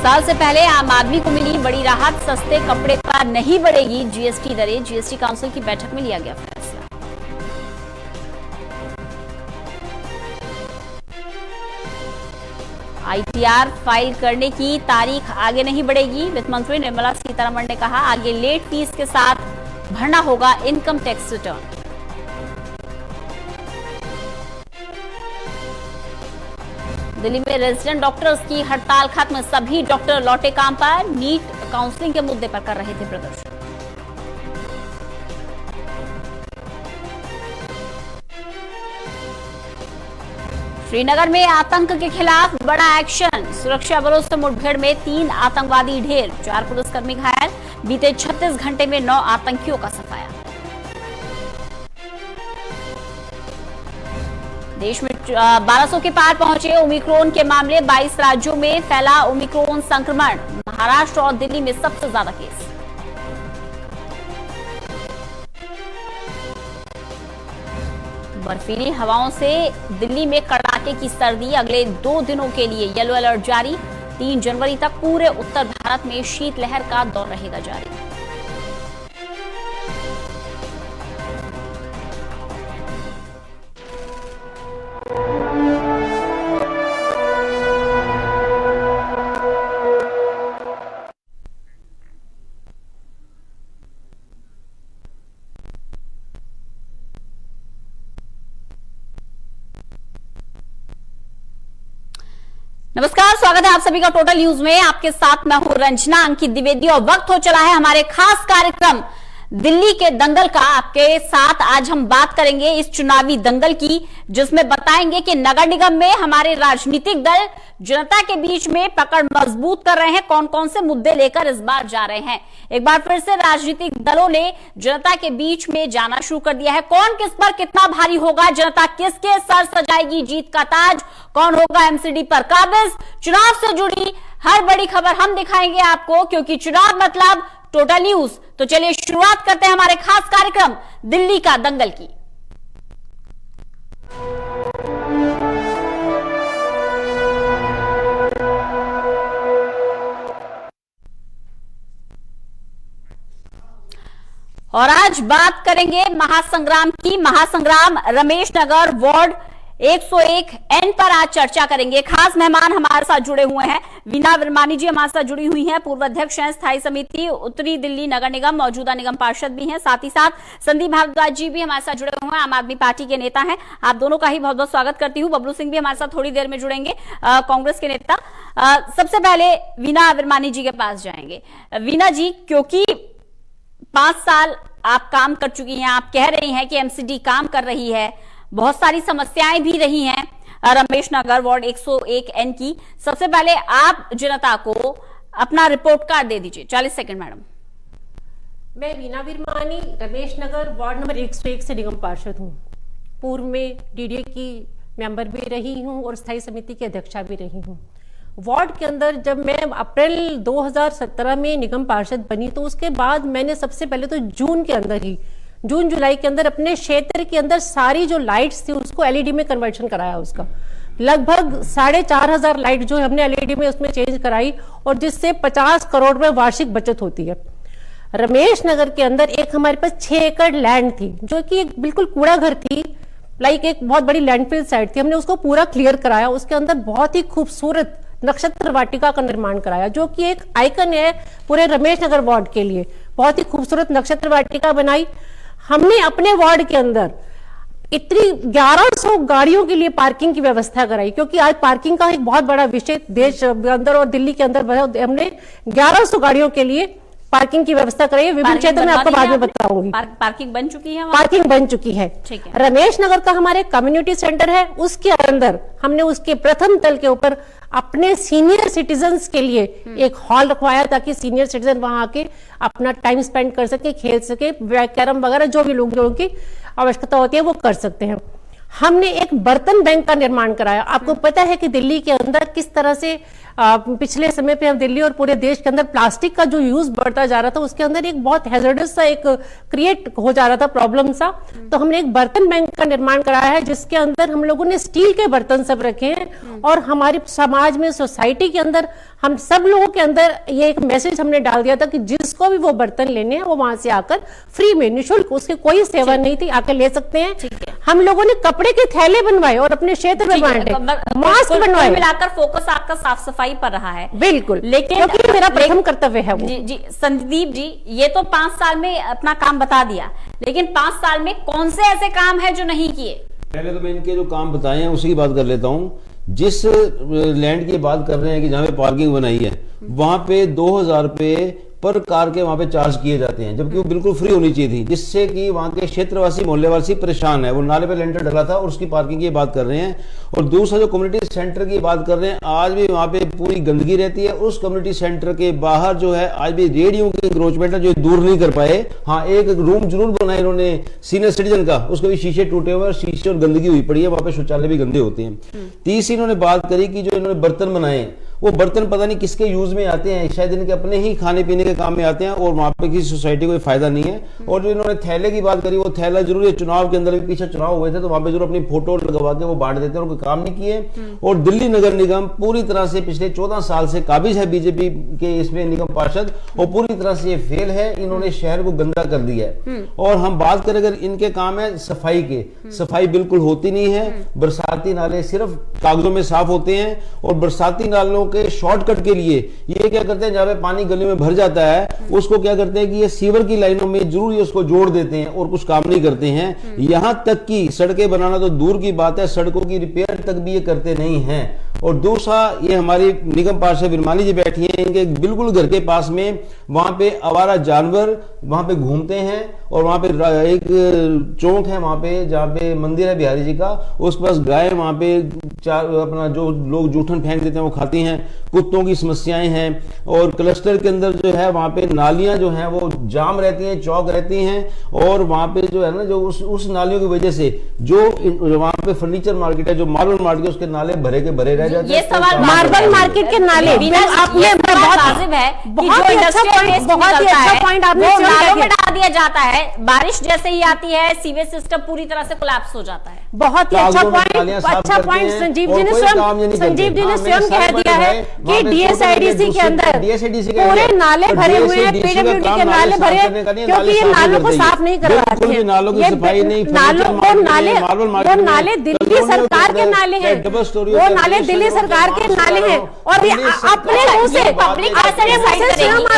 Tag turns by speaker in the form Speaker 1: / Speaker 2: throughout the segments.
Speaker 1: साल से पहले आम आदमी को मिली बड़ी राहत, सस्ते कपड़े पर नहीं बढ़ेगी जीएसटी दरें। जीएसटी काउंसिल की बैठक में लिया गया फैसला। आईटीआर फाइल करने की तारीख आगे नहीं बढ़ेगी। वित्त मंत्री निर्मला सीतारमण ने कहा, आगे लेट फीस के साथ भरना होगा इनकम टैक्स रिटर्न। दिल्ली में रेजिडेंट डॉक्टर्स की हड़ताल खत्म, सभी डॉक्टर लौटे काम पर। नीट काउंसलिंग के मुद्दे पर कर रहे थे प्रदर्शन। श्रीनगर में आतंक के खिलाफ बड़ा एक्शन, सुरक्षा बलों से मुठभेड़ में 3 आतंकवादी ढेर, 4 पुलिसकर्मी घायल। बीते 36 घंटे में 9 आतंकियों का सफाया। देश में 1200 के पार पहुंचे ओमिक्रॉन के मामले, 22 राज्यों में फैला ओमिक्रॉन संक्रमण। महाराष्ट्र और दिल्ली में सबसे ज्यादा केस। बर्फीली हवाओं से दिल्ली में कड़ाके की सर्दी, अगले 2 दिनों के लिए येलो अलर्ट जारी। 3 जनवरी तक पूरे उत्तर भारत में शीतलहर का दौर रहेगा जारी। नमस्कार, स्वागत है आप सभी का टोटल न्यूज में। आपके साथ मैं हूं रंजना अंकित द्विवेदी और वक्त हो चला है हमारे खास कार्यक्रम दिल्ली के दंगल का। आपके साथ आज हम बात करेंगे इस चुनावी दंगल की, जिसमें बताएंगे कि नगर निगम में हमारे राजनीतिक दल जनता के बीच में पकड़ मजबूत कर रहे हैं, कौन कौन से मुद्दे लेकर इस बार जा रहे हैं। एक बार फिर से राजनीतिक दलों ने जनता के बीच में जाना शुरू कर दिया है। कौन किस पर कितना भारी होगा, जनता किसके सर सजाएगी जीत का ताज, कौन होगा एमसीडी पर काबिज। चुनाव से जुड़ी हर बड़ी खबर हम दिखाएंगे आपको, क्योंकि चुनाव मतलब टोटल न्यूज। तो चलिए शुरुआत करते हैं हमारे खास कार्यक्रम दिल्ली का दंगल की। और आज बात करेंगे महासंग्राम की। महासंग्राम रमेश नगर वार्ड 101 एन पर आज चर्चा करेंगे। खास मेहमान हमारे साथ जुड़े हुए हैं। वीना विरमानी जी हमारे साथ जुड़ी हुई हैं, पूर्व अध्यक्ष हैं स्थायी समिति उत्तरी दिल्ली नगर निगम, मौजूदा निगम पार्षद भी हैं। साथ ही साथ संदीप भारद्वाज जी भी हमारे साथ जुड़े हुए हैं, आम आदमी पार्टी के नेता हैं। आप दोनों का ही बहुत बहुत स्वागत करती हूँ। बबलू सिंह भी हमारे साथ थोड़ी देर में जुड़ेंगे, कांग्रेस के नेता। सबसे पहले वीना विरमानी जी के पास जाएंगे। वीना जी, क्योंकि 5 साल आप काम कर चुकी हैं, आप कह रही हैं कि एमसीडी काम कर रही है, बहुत सारी समस्याएं भी रही हैं रमेश नगर वार्ड 101 एन की। सबसे पहले आप जनता को अपना रिपोर्ट कार्ड दे दीजिए। 40 सेकंड मैडम।
Speaker 2: मैं वीना विरमानी रमेश नगर वार्ड नंबर 101 से निगम पार्षद हूँ। पूर्व में डीडीए की मेंबर भी रही हूँ और स्थायी समिति की अध्यक्षा भी रही हूँ। वार्ड के अंदर जब मैं अप्रैल 2017 में निगम पार्षद बनी, तो उसके बाद मैंने सबसे पहले तो जून जुलाई के अंदर अपने क्षेत्र के अंदर सारी जो लाइट्स थी उसको एलईडी में कन्वर्शन कराया। उसका लगभग 4,500 लाइट जो हमने एलईडी में उसमें चेंज कराई, और जिससे 50 करोड़ में वार्षिक बचत होती है। रमेश नगर के अंदर एक हमारे पास 6 एकड़ लैंड थी, जो कि एक बिल्कुल कूड़ा घर थी, लाइक एक बहुत बड़ी लैंडफिल साइट थी। हमने उसको पूरा क्लियर कराया। उसके अंदर बहुत ही खूबसूरत नक्षत्र वाटिका का निर्माण कराया, जो कि एक आइकन है पूरे रमेश नगर वार्ड के लिए। बहुत ही खूबसूरत नक्षत्र वाटिका बनाई। हमने अपने वार्ड के अंदर इतनी 1100 गाड़ियों के लिए पार्किंग की व्यवस्था कराई, क्योंकि आज पार्किंग का एक बहुत बड़ा विषय देश अंदर और दिल्ली के अंदर हमने 1100 गाड़ियों के लिए पार्किंग की व्यवस्था कराई है। विभिन्न क्षेत्र में आपको बाद में बताऊंगी।
Speaker 1: पार्किंग बन चुकी है,
Speaker 2: पार्किंग बन चुकी है। रमेश नगर का हमारे कम्युनिटी सेंटर है, उसके अंदर हमने उसके प्रथम तल के ऊपर अपने सीनियर सिटीजन्स के लिए एक हॉल रखवाया, ताकि सीनियर सिटीजन वहां आके अपना टाइम स्पेंड कर सके, खेल सके, कैरम वगैरह जो भी लोगों की आवश्यकता होती है वो कर सकते हैं। हमने एक बर्तन बैंक का निर्माण कराया। आपको पता है कि दिल्ली के अंदर किस तरह से पिछले समय पे हम दिल्ली और पूरे देश के अंदर प्लास्टिक का जो यूज बढ़ता जा रहा था, उसके अंदर एक बहुत हैजर्डस सा एक क्रिएट हो जा रहा था प्रॉब्लम सा। तो हमने एक बर्तन बैंक का निर्माण कराया है, जिसके अंदर हम लोगों ने स्टील के बर्तन सब रखे हैं और हमारे समाज में, सोसाइटी के अंदर हम सब लोगों के अंदर ये एक मैसेज हमने डाल दिया था कि जिसको भी वो बर्तन लेने हैं वो वहां से आकर फ्री में, निःशुल्क, उसकी कोई सेवा नहीं थी, आकर ले सकते हैं। हम लोगों ने कपड़े के थैले बनवाए और अपने क्षेत्र में बांटे, मास्क बनवाए।
Speaker 1: मिलाकर फोकस आपका साफ सफाई पर रहा है।
Speaker 2: बिल्कुल,
Speaker 1: लेकिन
Speaker 2: क्योंकि मेरा प्रथम कर्तव्य है वो।
Speaker 1: जी संदीप जी, ये तो 5 साल में अपना काम बता दिया, लेकिन 5 साल में कौन से ऐसे काम है जो नहीं किए?
Speaker 3: पहले तो मैं इनके जो काम बताए हैं उसी की बात कर लेता हूं। जिस लैंड की बात कर रहे हैं कि जहां पे पार्किंग बनाई है, वहां पे 2000 रुपए पर कार के वहां पे चार्ज किए जाते हैं, जबकि वो बिल्कुल फ्री होनी चाहिए थी, जिससे कि वहां के क्षेत्रवासी, मोहल्लेवासी परेशान है। वो नाले पे लेंटर डला था और उसकी पार्किंग की बात कर रहे हैं। और दूसरा जो कम्युनिटी सेंटर की बात कर रहे हैं, आज भी वहां पे पूरी गंदगी रहती है। उस कम्युनिटी सेंटर के बाहर जो है आज भी रेडियो की इंक्रोचमेंट है जो दूर नहीं कर पाए। हाँ, एक रूम जरूर बनाया इन्होंने सीनियर सिटीजन का, उसके भी शीशे टूटे हुए, शीशे और गंदगी हुई पड़ी है, वहां पे शौचालय भी गंदे होते हैं। तीसरी इन्होंने बात करी कि जो इन्होंने बर्तन बनाए, वो बर्तन पता नहीं किसके यूज में आते हैं, शायद इनके अपने ही खाने पीने के काम में आते हैं और वहां पे किसी सोसाइटी को कोई फायदा नहीं है। और जो इन्होंने थैले की बात करी, वो थैला जरूर, चुनाव के अंदर भी पीछे चुनाव हुए थे तो वहां पे जरूर अपनी फोटो लगवा के वो बांट देते हैं और कोई काम नहीं किए। और दिल्ली नगर निगम पूरी तरह से पिछले 14 साल से काबिज है बीजेपी के इसमें निगम पार्षद, और पूरी तरह से ये फेल है। इन्होंने शहर को गंदा कर दिया है। और हम बात करें अगर इनके काम है सफाई के, सफाई बिल्कुल होती नहीं है। बरसाती नाले सिर्फ कागजों में साफ होते हैं और बरसाती नालों के शॉर्टकट के लिए ये क्या करते हैं, जहां पे पानी गली में भर जाता है उसको क्या करते हैं कि ये सीवर की लाइनों में जरूर ये उसको जोड़ देते हैं और कुछ काम नहीं करते हैं। यहां तक कि सड़कें बनाना तो दूर की बात है, सड़कों की रिपेयर तक भी ये करते नहीं हैं। और दूसरा, ये हमारी निगम पार्षद विरमानी जी बैठी हैं, इनके बिल्कुल घर के पास में वहां पे आवारा जानवर वहां पे घूमते हैं और वहां पे एक चौक है वहां पे जहां पे मंदिर है बिहारी जी का, उस पास गाय वहां पे अपना जो लोग जूठन फेंक देते हैं वो खाती हैं। कुत्तों की समस्याएं हैं और क्लस्टर के अंदर जो है वहां पे नालियां जो हैं वो जाम रहती हैं, चौक रहती हैं। और वहां पे जो है ना, जो उस नालियों की वजह से जो वहां पे फर्नीचर मार्केट है, जो मार्बल मार्केट, उसके नाले भरे के भरे रह जाते हैं।
Speaker 1: ये सवाल
Speaker 2: मार्बल मार्केट के नाले
Speaker 1: आपने बहुत वाजिब है, बहुत ही अच्छा पॉइंट आपने नालों में डाल दिया जाता है, बारिश जैसे ही आती है सीवेज सिस्टम पूरी तरह से कोलैप्स हो जाता है।
Speaker 2: बहुत ही अच्छा पॉइंट संजीव जी ने स्वयं कह दिया है कि डीएसआईडीसी के अंदर पूरे नाले भरे हुए हैं, पीडब्ल्यूडी के नाले भरे हैं, क्योंकि ये नालों को साफ नहीं करवाते हैं।
Speaker 3: नालों की सफाई नहीं,
Speaker 2: वो नाले दिल्ली सरकार के नाले हैं, वो नाले दिल्ली सरकार के नाले हैं। और ये अपने मुंह से पब्लिक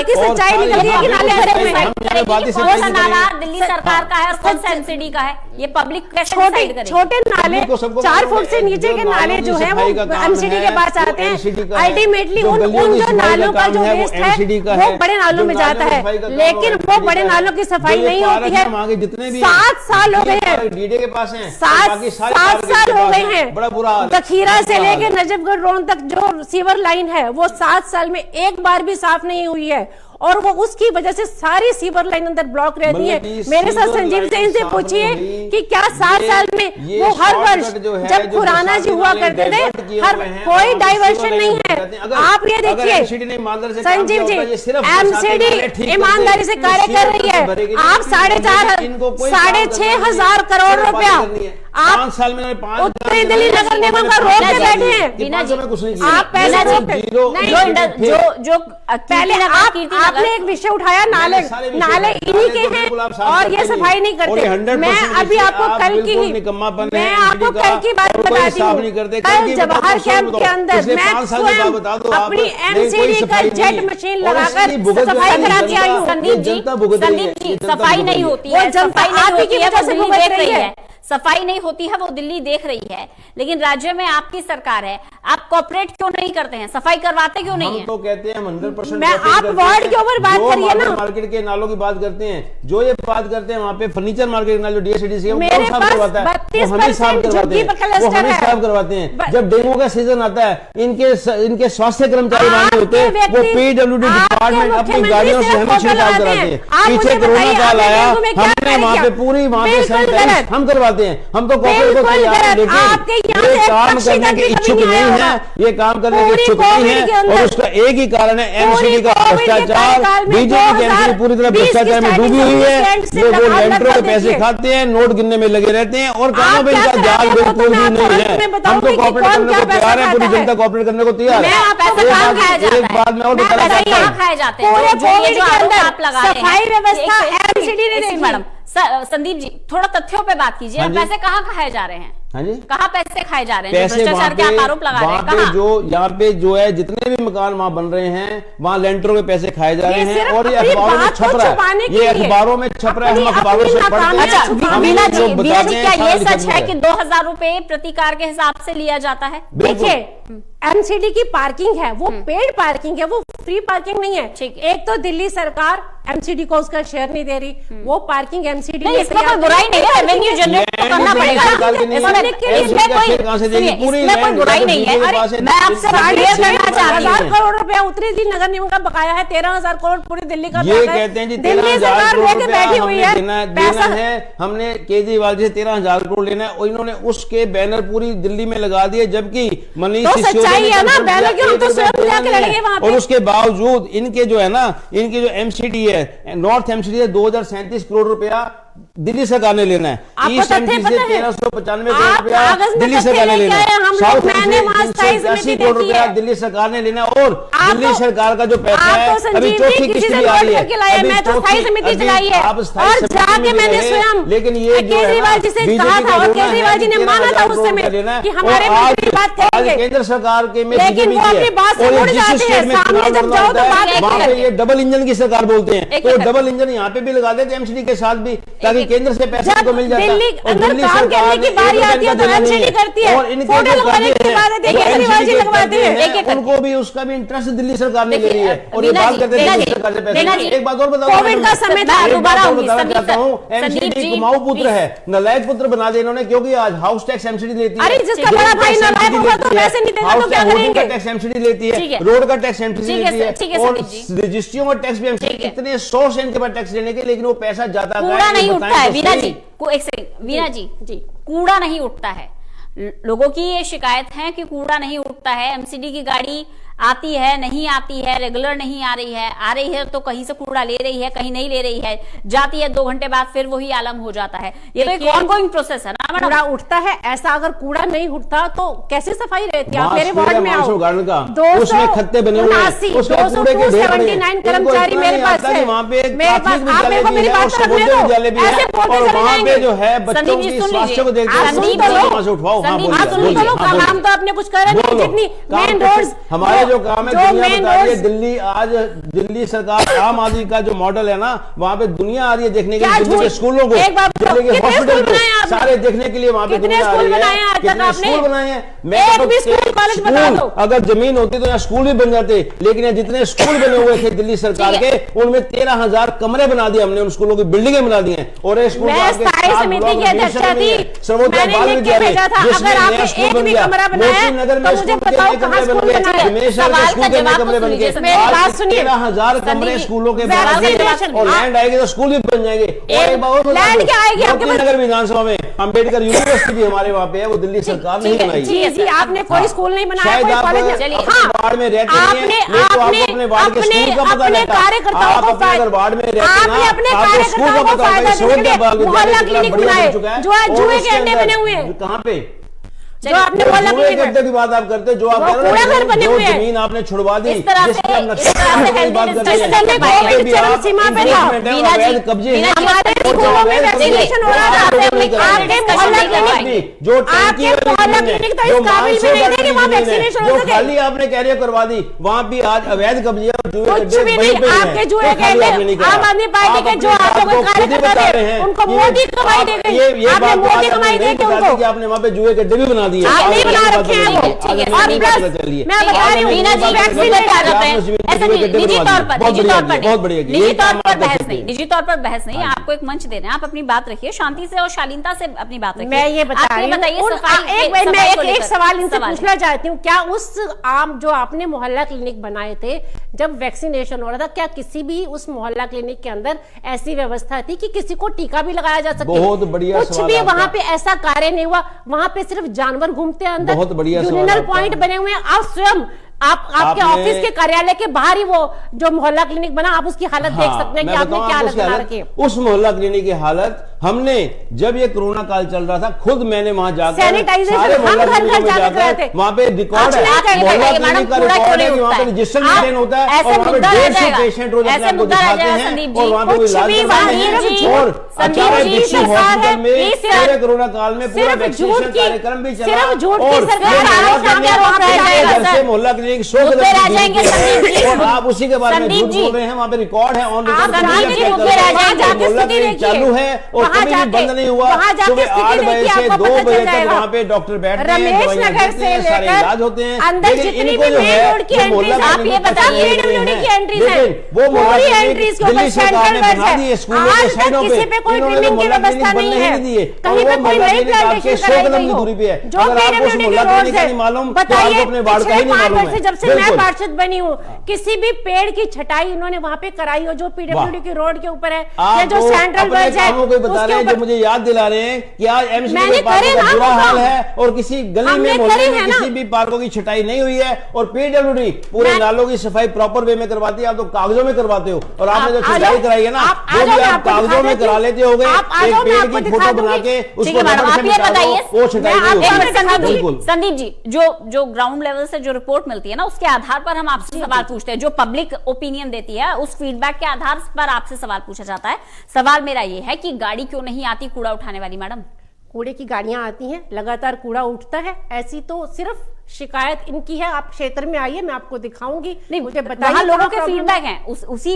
Speaker 2: की सच्चाई निकल रही है कि नाले भरे हुए हैं।
Speaker 1: कौन सा नाला दिल्ली सरकार का है और कौन सा एमसीडी का है, ये पब्लिक कैसे डिसाइड करेगी?
Speaker 2: छोटे नाले 4 फुट से नीचे के नाले जो है वो एमसीडी के पास आते हैं। अल्टीमेटली उन जो नालों का जो वेस्ट है वो बड़े नालों में जाता है, लेकिन वो बड़े नालों की सफाई नहीं होती है। 7 साल हो गए हैं, 7 साल हो गए हैं। दखीरा से लेकर नजफगढ़ रोड तक जो सीवर लाइन है वो 7 साल में एक बार भी साफ नहीं हुई है और वो उसकी वजह से सारी सीवर लाइन अंदर ब्लॉक रहती है। मेरे साथ संजीव जैन से पूछिए कि क्या 7 साल में वो हर वर्ष जब खुराना जी हुआ करते थे हर कोई डाइवर्शन नहीं है। आप ये देखिए संजीव जी, एमसीडी ईमानदारी से कार्य कर रही है। आप 6,500 करोड़ रुपया आप
Speaker 3: 5 साल में
Speaker 2: उत्तरी दिल्ली नगर निगम का रोक के बैठे हैं। आप पैसा जो पहले आपने एक विषय उठाया, नाले इन्हीं के हैं और ये सफाई नहीं करते। मैं अभी आपको कल की बात बताती हूँ। कल जवाहर कैंप के अंदर मैं स्वयं अपनी एमसीडी का जेट मशीन लगाकर सफाई करा के आई हूँ।
Speaker 1: संदीप जी, सफाई नहीं होती है, सफाई नहीं होती है, वो दिल्ली देख रही है, लेकिन राज्य में आपकी सरकार है, आप कोऑपरेट क्यों नहीं करते हैं, सफाई करवाते क्यों नहीं है?
Speaker 3: हम तो कहते हैं 100%।
Speaker 2: मैं आप वार्ड के ऊपर बात करिए ना,
Speaker 3: मार्केट के नालों की बात करते हैं, जो ये बात करते हैं वहाँ पे फर्नीचर मार्केट नाल जो डीएसआईडीसी है वो साफ करवाता है, वो हमें साफ करवाते हैं। जब डेंगू का सीजन आता है, इनके स्वास्थ्य कर्मचारी वहां होते, वो पीडब्ल्यूडी डिपार्टमेंट अपनी गाड़ियों से हमें छिड़काव कराते हैं। पीछे कोरोना काल आया, हमने वहां पे पूरी हम करवाते करवाते हैं। हम तो कॉर्पोरेट को तैयार हैं, लेकिन ये काम करने के इच्छुक नहीं है, ये काम करने के इच्छुक नहीं है। और उसका एक ही कारण है एमसीडी का भ्रष्टाचार। बीजेपी की एमसीडी पूरी तरह भ्रष्टाचार में डूबी हुई है। वो लेंटरों के पैसे खाते हैं, नोट गिनने में लगे रहते हैं और कामों में इनका जाल बिल्कुल भी नहीं है। हम तो कॉर्पोरेट करने को तैयार है, पूरी जनता कॉर्पोरेट करने को तैयार है। एक बात मैं और बताना चाहता हूँ,
Speaker 1: खाए जाते हैं सफाई व्यवस्था एमसीडी ने देखी। मैडम संदीप जी, थोड़ा तथ्यों पे बात कीजिए। पैसे कहाँ खाए जा रहे हैं?
Speaker 3: हाँ जी,
Speaker 1: कहाँ पैसे खाए जा रहे हैं?
Speaker 3: पैसे
Speaker 1: भ्रष्टाचार के आप आरोप लगा रहे हैं, कहाँ?
Speaker 3: जो यहाँ पे जो है जितने भी मकान वहां बन रहे हैं वहां लेंटरों के पैसे खाए जा रहे हैं और ये अखबारों में छप रहा है। ये अखबारों में छप रहा है, हम अखबारों से पढ़ते हैं।
Speaker 1: अच्छा वीना जी, क्या ये सच है कि 2000 रुपए प्रति कार के हिसाब से लिया जाता है?
Speaker 2: देखिए, एमसीडी की पार्किंग है वो पेड पार्किंग है, वो फ्री पार्किंग नहीं है। एक तो दिल्ली सरकार एमसीडी को उसका शेयर नहीं दे रही, वो पार्किंग एमसीडी
Speaker 1: नहीं, इसमें कोई बुराई नहीं है, रेवेन्यू जनरेट करना पड़ेगा। इसमें कोई बुराई नहीं है। अरे मैं आपसे क्लियर करना चाह रही हूँ,
Speaker 2: 1000 करोड़ रुपया उत्तरी दिन नगर निगम का बकाया है, 13,000 करोड़ पूरी दिल्ली का।
Speaker 3: ये कहते हैं जी 13,000 करोड़ रुपया देना है, हमने केजरीवाल जी से 13,000 करोड़ लेना है और इन्होंने उसके बैनर पूरी दिल्ली में लगा दिए, जबकि मनीष
Speaker 2: है ना बैनर के हम तो स्वयं जाके लड़ेंगे वहां पे।
Speaker 3: और उसके बावजूद इनके जो है ना, इनके जो एमसीडी है, नॉर्थ एमसीडी है, 2037 करोड़ रुपया दिल्ली सरकार ने लेना है। ईस्ट एमसीडी से 1395 करोड़ रुपया दिल्ली सरकार ने लेना है। साउथ एमसीडी 80 करोड़ रुपया दिल्ली सरकार ने लेना है। और दिल्ली सरकार का जो पैसा है अभी चौथी किस्त भी आ रही है।
Speaker 2: मैं तो स्थायी समिति चलाई है और जाके मैंने स्वयं
Speaker 3: लेकिन ये
Speaker 2: केजरीवाल जी से कहा था और केजरीवाल जी ने माना था उस समय कि हमारे मंत्री बात करेंगे।
Speaker 3: केंद्र सरकार के में
Speaker 2: लेकिन वो अपनी बात से मुड़ जाते हैं, सामने जब जाओ तो बात
Speaker 3: वहां पे ये डबल इंजन की सरकार बोलते हैं, तो डबल इंजन यहाँ पे भी लगा देते एमसीडी के साथ भी, ताकि केंद्र से पैसा को मिल जाता है।
Speaker 2: दिल्ली अंदर काम करने की बारी आती है तो एमसीडी करती है,
Speaker 3: और इनके
Speaker 2: फोटो लगवाने की बात आती है केजरीवाल जी लगवाते हैं।
Speaker 3: उनको भी उसका भी इंटरेस्ट दिल्ली सरकार ने ले रही है और ये बात करते हैं दिल्ली सरकार से पैसे। एक बात और बताओ,
Speaker 2: कोविड का समय था, दोबारा
Speaker 3: बताना चाहता हूँ, एमसीडी कुमाऊं पुत्र है, नालायक पुत्र बना दिया इन्होंने, क्योंकि आज हाउस टैक्स एमसीडी लेती है।
Speaker 2: अरे जिसका बड़ा भाई नालायक होगा तो पैसे नहीं देगा तो क्या करेंगे?
Speaker 3: टैक्स एमसीडी लेती है, रोड का टैक्स एमसीडी लेती है और रजिस्ट्रियों का टैक्स भी एमसीडी। कितने सोर्स हैं इनके पास टैक्स लेने के, लेकिन वो पैसा जाता
Speaker 1: कूड़ा नहीं उठता है। वीना जी एक सेकंड, वीना जी कूड़ा नहीं उठता है। लोगों की ये शिकायत है कि कूड़ा नहीं उठता है, एमसीडी की गाड़ी आती है नहीं आती है, रेगुलर नहीं आ रही है तो कहीं से कूड़ा ले रही है, कहीं नहीं ले रही है, जाती है 2 घंटे बाद फिर वही आलम हो जाता है। ये तो एक ऑनगोइंग प्रोसेस है ना मैडम।
Speaker 2: कूड़ा उठता है, ऐसा अगर कूड़ा नहीं उठता तो कैसे सफाई रहती है? आप मेरे वार्ड में आओ,
Speaker 3: उसमें खत्ते बने हुए हैं, उसके कूड़े के ढेर पड़े हैं।
Speaker 2: 279 कर्मचारी मेरे पास है,
Speaker 3: वहाँ पे
Speaker 2: मेरे पास आप मेरे को मेरी बात रखने दो, ऐसे बोलते चले जाएंगे।
Speaker 3: जो है बच्चों की स्वास्थ्य को देखते हैं, उठाओ।
Speaker 2: काम तो आपने कुछ करा नहीं, जितनी मेन रोड्स
Speaker 3: हमारे जो काम है दिल्ली, आज दिल्ली सरकार आम आदमी का जो मॉडल है ना, वहाँ पे दुनिया आ रही है देखने के लिए, दिल्ली के स्कूलों को, दिल्ली के हॉस्पिटल को, सारे देखने के लिए वहाँ पे दुनिया आ रही है। कितने स्कूल बनाए हैं? मैं अगर जमीन होती तो यहाँ स्कूल भी बन जाते, लेकिन जितने स्कूल बने हुए थे दिल्ली सरकार के, उनमें 13,000 कमरे बना दिए हमने, उन स्कूलों की बिल्डिंगें बना दी हैं। और ये स्कूल
Speaker 2: समिति की अध्यक्षा थी, मैंने लिख के भेजा था, अगर आपने एक भी कमरा बनाया तो मुझे बताओ कहाँ स्कूल बनाया।
Speaker 3: कमरे बन गए, 13,000 कमरे स्कूलों के और लैंड आएगी तो स्कूल भी बन जाएंगे।
Speaker 2: लैंड क्या आएगी आपके पास?
Speaker 3: नगर विधानसभा में अम्बेडकर यूनिवर्सिटी भी हमारे वहाँ पे है, वो दिल्ली सरकार ने बनाई।
Speaker 2: जी आपने कोई स्कूल नहीं बनाया, कोई कॉलेज नहीं।
Speaker 3: वार्ड में रहते हैं, अपने वार्ड के स्कूल का पता रहता है।
Speaker 2: कार्यकर्ताओं को
Speaker 3: अगर वार्ड में रहते हैं
Speaker 2: आपने अपने कार्यकर्ताओं को फायदा देने के लिए मोहल्ला क्लिनिक बनाए जो आज जुए के अड्डे बने हुए हैं।
Speaker 3: कहाँ पे?
Speaker 2: जो आपने बोला
Speaker 3: कि की बात आप करते, जो आप जमीन आपने छुड़वा दी,
Speaker 2: सीमा पे
Speaker 3: कब्जे जो खाली आपने कैरियर करवा दी, वहाँ भी आज अवैध कब्जे
Speaker 2: आपके जुए के आम आदमी पार्टी के जो आपको कार्यकर्ता थे उनको मोदी कमाई दे गई, आपने मोदी कमाई दे के उनको
Speaker 3: आपने वहाँ पे जुए के अड्डे भी बना दिए। दी है।
Speaker 2: आप नहीं बना रखे हैं वो।
Speaker 1: ठीक है,
Speaker 2: और प्लस मैं बता रही हूँ
Speaker 1: वीना जी
Speaker 2: वैक्सीन
Speaker 1: ले आ जाते हैं।
Speaker 3: आपने
Speaker 1: ऐसा नहीं, निजी तौर पर
Speaker 3: बहुत
Speaker 1: निजी
Speaker 3: बढ़िया
Speaker 1: तौर पर
Speaker 3: किया, बहुत बढ़िया किया।
Speaker 1: निजी
Speaker 3: ये
Speaker 1: तौर
Speaker 3: काम
Speaker 1: पर
Speaker 3: आप कर
Speaker 1: बहस
Speaker 3: सकते
Speaker 1: नहीं,
Speaker 3: हैं।
Speaker 1: निजी तौर पर बहस नहीं,
Speaker 3: हाँ जी।
Speaker 1: आपको एक मंच दे रहे हैं, आप अपनी बात रखिए शांति से और शालीनता से अपनी बात रखिए।
Speaker 2: मैं ये बता
Speaker 1: आप
Speaker 2: रही
Speaker 1: ये
Speaker 2: हूँ
Speaker 1: बताइए
Speaker 2: मैं एक सवाल इनसे पूछना चाहती हूँ, क्या उस आम जो आपने मोहल्ला क्लिनिक बनाए थे जब वैक्सीनेशन हो रहा था, क्या किसी भी उस मोहल्ला क्लिनिक के अंदर ऐसी व्यवस्था थी कि किसी को टीका भी लगाया जा सके?
Speaker 3: बहुत बढ़िया
Speaker 2: कुछ
Speaker 3: सवाल
Speaker 2: भी
Speaker 3: आपका।
Speaker 2: वहां पे ऐसा कार्य नहीं हुआ, वहां पे सिर्फ जानवर घूमते हैं अंदर,
Speaker 3: बहुत बढ़िया सवाल
Speaker 2: यूरिनल
Speaker 3: आपका।
Speaker 2: पॉइंट बने हुए हैं। आप स्वयं आपके
Speaker 3: आपने-
Speaker 2: ऑफिस के कार्यालय के बाहर ही वो जो मोहल्ला क्लिनिक बना, आप उसकी हालत देख सकते हैं कि
Speaker 3: मैं
Speaker 2: आपने
Speaker 3: बताऊं
Speaker 2: क्या
Speaker 3: आपको
Speaker 2: हालत
Speaker 3: उसकी
Speaker 2: बना
Speaker 3: हालत।
Speaker 2: रखी है।
Speaker 3: उस मोहल्ला क्लिनिक की हालत हमने जब ये कोरोना काल चल रहा था खुद मैंने वहां जाकर
Speaker 2: सैनिटाइजेशन
Speaker 3: सारे
Speaker 2: हम
Speaker 3: मोहल्ला
Speaker 2: घर घर
Speaker 3: क्लिनिक में
Speaker 2: जाकर रहे थे।
Speaker 3: जाकर वहां पे रिकॉर्ड
Speaker 2: अच्छा,
Speaker 3: है,
Speaker 2: नहीं
Speaker 3: मोहल्ला
Speaker 1: बताइए,
Speaker 3: क्लिनिक का
Speaker 1: मैडम, पूरा
Speaker 3: रिकॉर्ड है
Speaker 1: क्यों
Speaker 3: कि वहां पे
Speaker 1: नहीं
Speaker 3: रजिस्टर
Speaker 1: उठता है?
Speaker 3: मेंटेन होता है
Speaker 1: ऐसे
Speaker 3: और वहां पे
Speaker 1: मुद्दा रह
Speaker 3: 150
Speaker 1: जाएगा।
Speaker 3: पेशेंट रोज अपने
Speaker 1: ऐसे
Speaker 3: आप को
Speaker 1: मुद्दा रह
Speaker 3: दिखाते
Speaker 1: जाएगा,
Speaker 3: हैं
Speaker 1: संदीप जी।
Speaker 3: और वहां पे
Speaker 2: कुछ
Speaker 3: इलाज
Speaker 2: भी
Speaker 3: करवाते
Speaker 2: संदीप
Speaker 3: हैं
Speaker 2: जी,
Speaker 3: और
Speaker 1: संदीप
Speaker 3: अचानक
Speaker 1: जी,
Speaker 3: दीक्षी
Speaker 2: सरकार है,
Speaker 3: हॉस्पिटल में
Speaker 2: प्लीज सर,
Speaker 3: पूरे कोरोना काल में पूरा
Speaker 2: सिर्फ
Speaker 3: वैक्सीनेशन
Speaker 2: झूठ की-
Speaker 3: कार्यक्रम भी चला
Speaker 2: सिर्फ झूठ की
Speaker 3: और
Speaker 2: सरकार
Speaker 3: फिर
Speaker 2: है,
Speaker 3: मोहल्ला
Speaker 2: सामने
Speaker 3: क्लिनिक
Speaker 2: रोक रह
Speaker 3: के
Speaker 2: जाएगा,
Speaker 3: घर से
Speaker 2: सर।
Speaker 3: मोहल्ला क्लिनिक 100
Speaker 1: मुद्दे रह जाएंगे, संदीप जी।
Speaker 3: और आप उसी के बारे में
Speaker 1: संदीप
Speaker 3: झूठ
Speaker 1: जी।
Speaker 3: बोल रहे हैं, वहां पे रिकॉर्ड है ऑन
Speaker 2: आप
Speaker 3: रिकॉर्ड
Speaker 2: संदीप जी,
Speaker 1: मुद्दे रह जाएंगे,
Speaker 3: मोहल्ला क्लिनिक चालू है और
Speaker 2: वहां
Speaker 3: कभी भी
Speaker 2: जाके-
Speaker 3: बंद नहीं हुआ।
Speaker 2: वहां जाके
Speaker 3: सुबह 8
Speaker 2: स्थिति
Speaker 3: बजे
Speaker 2: देखिए,
Speaker 3: से
Speaker 2: आपको
Speaker 3: 2
Speaker 2: पता
Speaker 3: बजे
Speaker 2: चल
Speaker 3: तक
Speaker 2: जाएगा।
Speaker 3: वहां पे डॉक्टर बैठते हैं,
Speaker 2: रमेश
Speaker 3: दवाइयां
Speaker 2: नगर
Speaker 3: देते
Speaker 2: से
Speaker 3: हैं, सारे
Speaker 2: लेकर
Speaker 3: इलाज होते हैं।
Speaker 2: अंदर
Speaker 3: लेकिन
Speaker 2: जितनी
Speaker 3: इनको
Speaker 2: भी
Speaker 3: जो
Speaker 2: मेन
Speaker 3: है
Speaker 2: रोड की
Speaker 3: वो
Speaker 2: एंट्रीज,
Speaker 3: मोहल्ला
Speaker 2: आप
Speaker 3: क्लिनिक
Speaker 2: ये
Speaker 3: में
Speaker 2: बताइए,
Speaker 3: पता नहीं
Speaker 2: PWD
Speaker 3: है।
Speaker 2: की एंट्रीज है,
Speaker 3: लेकिन वो मोहल्ला
Speaker 2: पूरी
Speaker 3: क्लिनिक
Speaker 2: एंट्रीज के ऊपर
Speaker 3: दिल्ली सरकार
Speaker 2: सेंट्रल
Speaker 3: ने
Speaker 2: बस
Speaker 3: बना
Speaker 2: है।
Speaker 3: दिए स्कूलों के
Speaker 2: आज तक
Speaker 3: साइडों
Speaker 2: किसी पे कोई
Speaker 3: इन्होंने
Speaker 2: ट्रिमिंग की
Speaker 3: मोहल्ला
Speaker 2: व्यवस्था
Speaker 3: क्लिनिक
Speaker 2: नहीं
Speaker 3: बनने
Speaker 2: है,
Speaker 3: ही दिए।
Speaker 2: कहीं
Speaker 3: और
Speaker 2: पे
Speaker 3: वो
Speaker 2: कोई
Speaker 3: मोहल्ला
Speaker 2: नई
Speaker 3: क्लिनिक आपके
Speaker 2: प्लांटेशन
Speaker 3: 100
Speaker 2: कराई
Speaker 3: कदम
Speaker 2: गई
Speaker 3: की
Speaker 2: हो।
Speaker 3: दूरी पे है।
Speaker 2: जो
Speaker 3: अगर आपको उस
Speaker 2: PWD
Speaker 3: मोहल्ला
Speaker 2: के
Speaker 3: क्लिनिक
Speaker 2: रोड्स
Speaker 3: का
Speaker 2: है,
Speaker 3: नहीं मालूम तो
Speaker 2: बताइए,
Speaker 3: आपको अपने वार्ड का
Speaker 2: पिछले
Speaker 3: ही नहीं
Speaker 2: 5
Speaker 3: मालूम
Speaker 2: वर्ष से
Speaker 3: है।
Speaker 2: जब से मैं
Speaker 3: बिल्कुल।
Speaker 2: पार्षद बनी हूँ, किसी भी पेड़ की छटाई इन्होंने वहां पे कराई हो जो PWD की रोड के ऊपर है या
Speaker 3: आप
Speaker 2: जो
Speaker 3: तो
Speaker 2: सेंट्रल
Speaker 3: अपने
Speaker 2: बस है
Speaker 3: कामों को बता रहे हैं
Speaker 2: उसके
Speaker 3: जो मुझे याद दिला रहे हैं कि आज एमसीडी
Speaker 2: मैंने
Speaker 3: में पार्कों
Speaker 2: करे
Speaker 3: का
Speaker 2: ना
Speaker 3: बुरा
Speaker 2: वो
Speaker 3: हाल
Speaker 2: काम।
Speaker 3: है और किसी गली
Speaker 2: हमने
Speaker 3: में मोहल्ले
Speaker 2: करे
Speaker 3: में
Speaker 2: है ना।
Speaker 3: किसी भी पार्कों की छटाई नहीं हुई है और पीडब्ल्यूडी पूरे
Speaker 2: मैं-
Speaker 3: नालों की सफाई प्रॉपर वे में करवाती है। आप तो कागजों में करवाते हो और आपने जो
Speaker 2: आप आ
Speaker 3: छटाई
Speaker 2: जाओ,
Speaker 3: कराई है ना
Speaker 2: आप आ
Speaker 3: वो
Speaker 2: जाओ,
Speaker 3: भी
Speaker 2: मैं
Speaker 3: आप
Speaker 2: आपको
Speaker 3: कागजों
Speaker 2: दिखा
Speaker 3: में
Speaker 2: देती
Speaker 3: करा
Speaker 2: हूँ।
Speaker 3: लेते हो गए।
Speaker 2: आप आ
Speaker 3: एक
Speaker 2: जाओ, मैं
Speaker 3: पेड़
Speaker 2: आपको
Speaker 3: की
Speaker 2: दिखा
Speaker 3: फोटो बना
Speaker 2: दूंगी।
Speaker 3: के
Speaker 1: ठीक
Speaker 3: उसको
Speaker 1: है मैडम,
Speaker 3: रबर
Speaker 1: आप
Speaker 3: से
Speaker 1: ये
Speaker 3: मिटा दो,
Speaker 1: बताइए
Speaker 3: वो छटाई नहीं होती।
Speaker 1: संदीप
Speaker 3: बिल्कुल।
Speaker 1: जी, संदीप जी, जो ग्राउंड लेवल से जो रिपोर्ट मिलती है ना उसके आधार पर हम आपसे सवाल पूछते हैं, जो पब्लिक ओपिनियन देती है उस फीडबैक के आधार पर आपसे सवाल पूछा जाता है। सवाल मेरा ये है कि गाड़ी क्यों नहीं आती कूड़ा उठाने वाली? मैडम,
Speaker 2: कूड़े की गाड़ियां आती हैं, लगातार कूड़ा उठता है, ऐसी तो सिर्फ शिकायत इनकी है। आप क्षेत्र में आइए, मैं आपको दिखाऊंगी।
Speaker 1: नहीं,
Speaker 2: मुझे
Speaker 1: वहाँ
Speaker 2: बताइए
Speaker 1: लोगों के
Speaker 2: क्या problem
Speaker 1: फीडबैक हैं,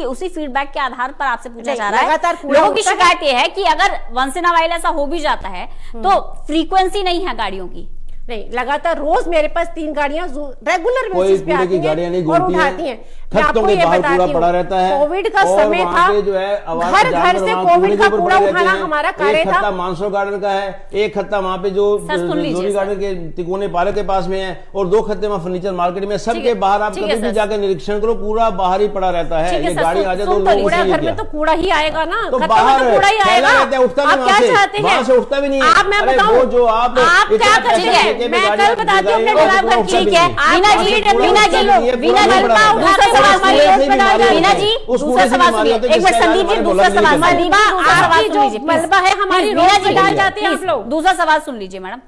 Speaker 1: उसी फीडबैक के आधार पर आपसे पूछा
Speaker 2: नहीं,
Speaker 1: जा रहा
Speaker 2: लगातार
Speaker 1: है।
Speaker 2: कूड़ा
Speaker 1: लोगों की
Speaker 2: उठता है।
Speaker 1: शिकायत ये है कि अगर वंस इन अ व्हाइल ऐसा हो भी जाता है तो फ्रीक्वेंसी नहीं है गाड़ियों की।
Speaker 2: नहीं, लगातार रोज मेरे पास 3 गाड़ियां रेगुलर
Speaker 3: कोई
Speaker 2: बेसिस पे
Speaker 3: कूड़े
Speaker 2: आती
Speaker 3: की गाड़ियां नहीं
Speaker 2: हैं और
Speaker 3: घूमती
Speaker 2: उठाती
Speaker 3: हैं।
Speaker 2: हैं। मैं
Speaker 3: खत्तों
Speaker 2: आपको
Speaker 3: के
Speaker 2: ये
Speaker 3: बाहर
Speaker 2: बताती
Speaker 3: कूड़ा
Speaker 2: हूँ,
Speaker 3: पड़ा रहता है।
Speaker 2: कोविड का
Speaker 3: और
Speaker 2: समय
Speaker 3: वहाँ
Speaker 2: था,
Speaker 3: पे जो है आवारा
Speaker 2: घर घर
Speaker 3: जानवर
Speaker 2: से
Speaker 3: वहाँ
Speaker 2: कोविड
Speaker 3: कूड़े
Speaker 2: का
Speaker 3: के ऊपर
Speaker 2: कूड़ा
Speaker 3: पड़े रहते
Speaker 2: उठाना
Speaker 3: हैं।
Speaker 2: हमारा कार्य
Speaker 3: एक खत्ता
Speaker 2: था।
Speaker 3: मानसरो गार्डन का है, एक खत्ता वहाँ पे जो
Speaker 1: सर, सुन लीजिए
Speaker 3: जोरी
Speaker 1: सर।
Speaker 3: गार्डन के तिकोने पार्क के पास में है और 2 खत्ते वहाँ फर्नीचर मार्केट में।
Speaker 1: ठीक
Speaker 3: सबके
Speaker 1: है,
Speaker 3: बाहर आप
Speaker 1: ठीक
Speaker 3: कभी
Speaker 1: है
Speaker 3: भी
Speaker 1: सर।
Speaker 3: जाकर निरीक्षण करो, कूड़ा बाहर ही पड़ा रहता है।
Speaker 1: ठीक है
Speaker 3: ये
Speaker 1: सर,
Speaker 3: गाड़ी आ जाए तो
Speaker 1: सुन तो
Speaker 3: लोग
Speaker 2: कूड़ा
Speaker 3: उसे
Speaker 2: घर में तो कूड़ा ही आएगा ना,
Speaker 3: तो
Speaker 2: खत्ता में
Speaker 3: बाहर
Speaker 2: तो कूड़ा ही
Speaker 3: फैला
Speaker 2: आएगा।
Speaker 3: रहता है, उठता नहीं
Speaker 2: आप क्या
Speaker 3: वहाँ से।
Speaker 2: चाहते हैं?
Speaker 3: वहाँ से उठता भी नहीं है।
Speaker 2: आप मैं
Speaker 3: अरे
Speaker 2: बताऊं,
Speaker 3: वो जो आप
Speaker 2: क्या
Speaker 3: इतना
Speaker 2: कर
Speaker 3: पैसे
Speaker 2: रहे
Speaker 3: देके
Speaker 2: हैं?
Speaker 3: भी
Speaker 2: मैं
Speaker 3: गाड़ियां
Speaker 2: कल बताती हूँ अपने
Speaker 3: लगाई
Speaker 2: ड्राइवर
Speaker 3: हैं,
Speaker 2: को, ठीक
Speaker 3: उठता
Speaker 2: है।
Speaker 3: भी
Speaker 1: वीना
Speaker 3: नहीं।
Speaker 1: जी,
Speaker 3: कूड़ा
Speaker 1: वीना
Speaker 3: उठता
Speaker 1: जी,
Speaker 3: भी नहीं है,
Speaker 1: वीना
Speaker 3: पूरा
Speaker 1: जी,
Speaker 3: बड़ा है।
Speaker 1: दूसरा
Speaker 3: और
Speaker 1: सवाल
Speaker 3: उस कूड़े से भी बीमारी
Speaker 1: वीना
Speaker 3: होती
Speaker 1: जी,
Speaker 3: है। उस
Speaker 1: दूसरा
Speaker 3: कूड़े से
Speaker 1: सवाल
Speaker 3: बीमारी
Speaker 1: सुनिए।
Speaker 3: होती है,
Speaker 1: एक मिनट
Speaker 3: जिसका
Speaker 1: संदीप जी,
Speaker 3: इलाज
Speaker 1: दूसरा
Speaker 3: हमारे
Speaker 1: सवाल
Speaker 3: बोला
Speaker 1: संदीप जी, दूसरा
Speaker 2: आपकी
Speaker 1: सवाल सुन
Speaker 2: जो
Speaker 1: लीजिए,
Speaker 2: मलबा है हमारी
Speaker 1: वीना
Speaker 2: रोड
Speaker 1: जी,
Speaker 2: पे डाल जाते हैं आप लोग।
Speaker 1: दूसरा सवाल सुन लीजिए मैडम।